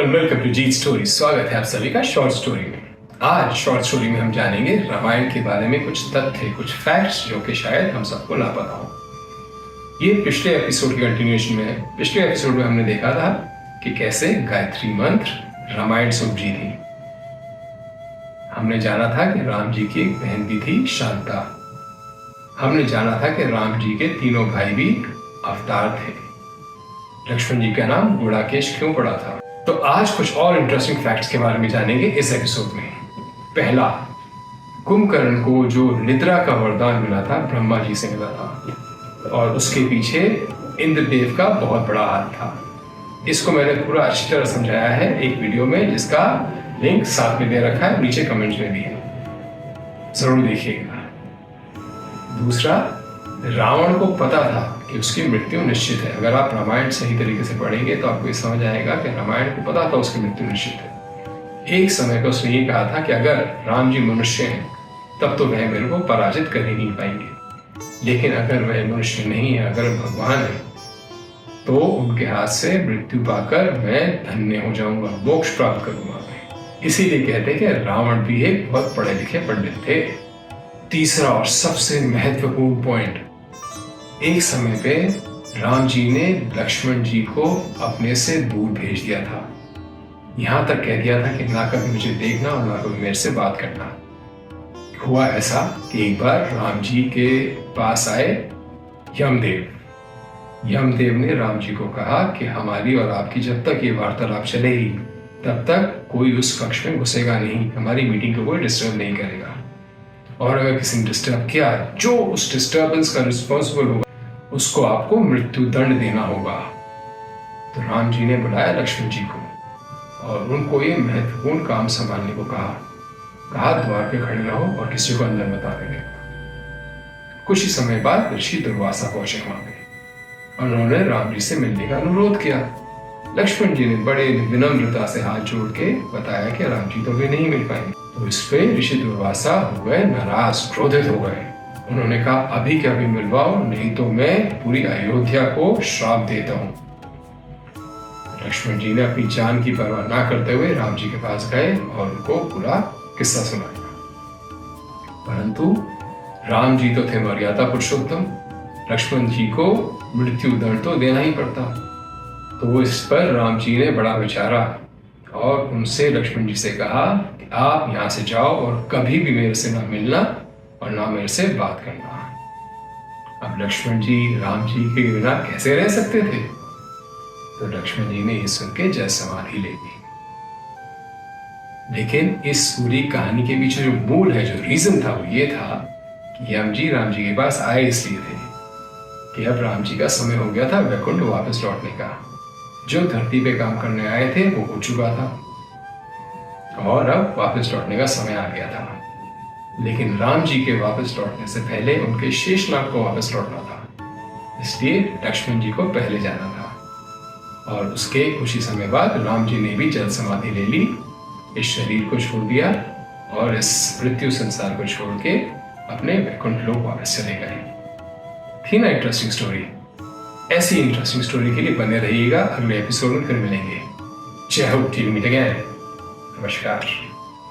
And welcome to Jeet story. स्वागत है आप सभी का शॉर्ट स्टोरी में। आज शॉर्ट स्टोरी में हम जानेंगे रामायण के बारे में कुछ तथ्य, कुछ फैक्ट्स जो कि शायद हम सबको ना पता हो। ये पिछले एपिसोड की कंटिन्यूएशन में है। पिछले एपिसोड में हमने देखा था कि कैसे गायत्री मंत्र रामायण से उपजी थी। हमने जाना था कि राम जी की एक बहन भी थी, शांता। हमने जाना था कि राम जी के तीनों भाई भी अवतार थे। लक्ष्मण जी का नाम गुड़ाकेश क्यों पड़ा था? तो आज कुछ और इंटरेस्टिंग फैक्ट्स के बारे में जानेंगे इस एपिसोड में। पहला, कुंभकर्ण को जो निद्रा का वरदान मिला था ब्रह्मा जी से मिला था और उसके पीछे इंद्रदेव का बहुत बड़ा हाथ था। इसको मैंने पूरा अच्छी तरह समझाया है एक वीडियो में, जिसका लिंक साथ में दे रखा है, नीचे कमेंट्स में भी है, जरूर देखिएगा। दूसरा, रावण को पता था कि उसकी मृत्यु निश्चित है। अगर आप रामायण सही तरीके से पढ़ेंगे तो आपको ये समझ आएगा कि रामायण को पता था उसकी मृत्यु निश्चित है। एक समय पर उसने ये कहा था कि अगर राम जी मनुष्य हैं तब तो वह मेरे को पराजित कर ही नहीं पाएंगे, लेकिन अगर वह मनुष्य नहीं है, अगर भगवान है, तो उनके हाथ से मृत्यु पाकर मैं धन्य हो जाऊंगा, मोक्ष प्राप्त करूंगा। इसीलिए कहते हैं कि रावण भी एक बहुत पढ़े लिखे पंडित थे। तीसरा और सबसे महत्वपूर्ण पॉइंट, एक समय पे राम जी ने लक्ष्मण जी को अपने से दूर भेज दिया था। यहां तक कह दिया था कि ना कभी मुझे देखना और ना कभी मेरे से बात करना। हुआ ऐसा कि एक बार राम जी के पास आए यमदेव। यमदेव ने राम जी को कहा कि हमारी और आपकी जब तक ये वार्तालाप चलेगी तब तक कोई उस कक्ष में घुसेगा नहीं, हमारी मीटिंग को कोई डिस्टर्ब नहीं करेगा, और अगर किसी ने डिस्टर्ब किया, जो उस डिस्टर्बेंस का रिस्पॉन्सिबल होगा उसको आपको मृत्यु दंड देना होगा। तो राम जी ने बुलाया लक्ष्मण जी को और उनको ये महत्वपूर्ण काम संभालने को कहा द्वार पे खड़े रहो और किसी को अंदर मत आने देना। कुछ ही समय बाद ऋषि दुर्वासा पहुंचे वहां पे और उन्होंने राम जी से मिलने का अनुरोध किया। लक्ष्मण जी ने बड़े विनम्रता से हाथ जोड़ के बताया कि राम जी तो वे नहीं मिल पाएंगे। तो इस पे ऋषि दुर्वासा हो गए नाराज, क्रोधित हो गए। उन्होंने कहा अभी क्या भी मिलवाओ, नहीं तो मैं पूरी अयोध्या को श्राप देता हूं। लक्ष्मण जी ने अपनी जान की परवाह ना करते हुए राम जी के पास गए और उनको पूरा किस्सा सुनाया। परंतु राम जी तो थे मर्यादा पुरुषोत्तम, लक्ष्मण जी को मृत्यु दंड तो देना ही पड़ता। तो इस पर राम जी ने बड़ा विचारा और उनसे लक्ष्मण जी से कहा कि आप यहां से जाओ और कभी भी मेरे से ना मिलना और ना मेरे से बात करना। अब लक्ष्मण जी राम जी के बिना कैसे रह सकते थे? तो लक्ष्मण जी ने ये सुन के जय समाधि ले ली। लेकिन इस पूरी कहानी के पीछे जो मूल है, जो रीजन था, वो ये था कि यम जी राम जी के पास आए इसलिए थे कि अब राम जी का समय हो गया था वैकुंठ वापस लौटने का। जो धरती पे काम करने आए थे वो हो चुका था और अब वापस लौटने का समय आ गया था। लेकिन राम जी के वापस लौटने से पहले उनके शेषनाग को वापस लौटना था, इसलिए लक्ष्मण जी को पहले जाना था। और उसके कुछ ही समय बाद राम जी ने भी जल समाधि ले ली, इस शरीर को छोड़ दिया और इस मृत्यु संसार को छोड़ के अपने वैकुंठ लोक वापस चले गए। थी ना इंटरेस्टिंग स्टोरी? ऐसी इंटरेस्टिंग स्टोरी के लिए बने रहिएगा। अगले एपिसोड में फिर मिलेंगे। जय हो, टीवी मीट अगेन। नमस्कार।